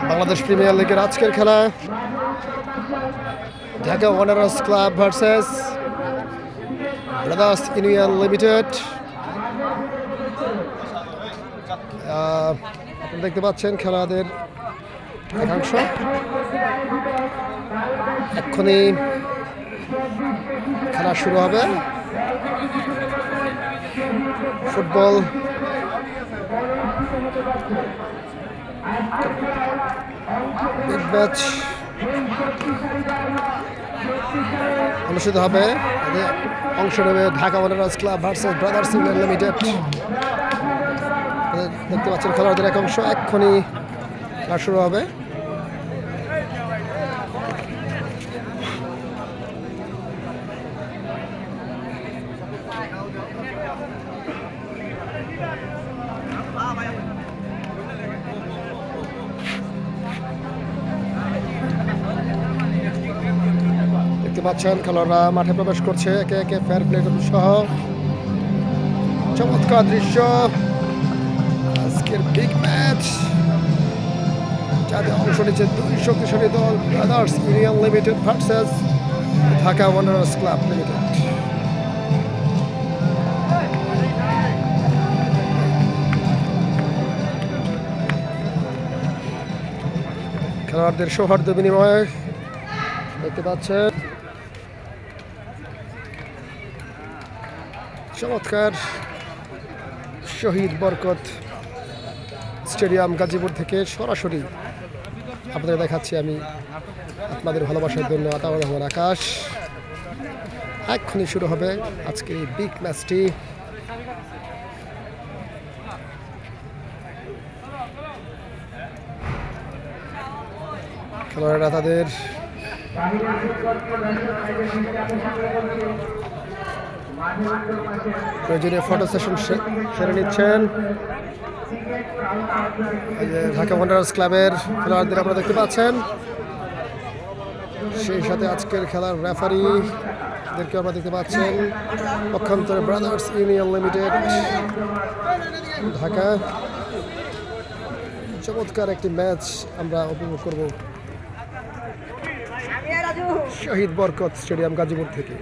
Bangladesh premier লিগের আজকের খেলা Dhaka Wanderers club versus brothers union limited. আপনারা দেখতে পাচ্ছেন খেলাদের একাংশ। এক্ষুনি খেলা শুরু হবে। ফুটবল বিগ ম্যাচ অনুষ্ঠিত হবে। অংশ নেবে Dhaka Wanderers club versus brothers union limited. দেখতে পাচ্ছেন খেলোয়াড়দের এক অংশ। এক্ষুনি খেলা শুরু হবে। দেখতে পাচ্ছেন খেলোয়াড়রা মাঠে প্রবেশ করছে একে একে, ফেয়ার প্লে সহ। চমৎকার দৃশ্য আজকের বিগ ম্যাচ, যাতে অংশ নিচ্ছে দুই শক্তিশালী দল brothers union limited versus Dhaka Wanderers club limited. খেলোয়াড়দের সৌহার্দ্য বিনিময় দেখতে পাচ্ছেন। চমৎকার শহীদ বরকত স্টেডিয়াম গাজীপুর থেকে সরাসরি আপনাদের দেখাচ্ছি আমি আপনাদের ভালোবাসার জন্য আতাউর রহমান আকাশ। এক্ষুনি শুরু হবে আজকের এই বিগ ম্যাচটি। খেলোয়াড়রা তাদের প্রয়োজনীয় ফটো সেশন সেরে নিচ্ছেন। ঢাকা ওয়ান্ডারার্স ক্লাবের খেলোয়াড়দের আপনারা দেখতে পাচ্ছেন। সেই সাথে আজকের খেলার রেফারিদেরকে আপনারা দেখতে পাচ্ছেন। পক্ষান্তরে ব্রাদার্স ইউনিয়ন লিমিটেড ঢাকা। চমৎকার একটি ম্যাচ আমরা উপভোগ করব শহীদ বরকত স্টেডিয়াম গাজীপুর থেকে।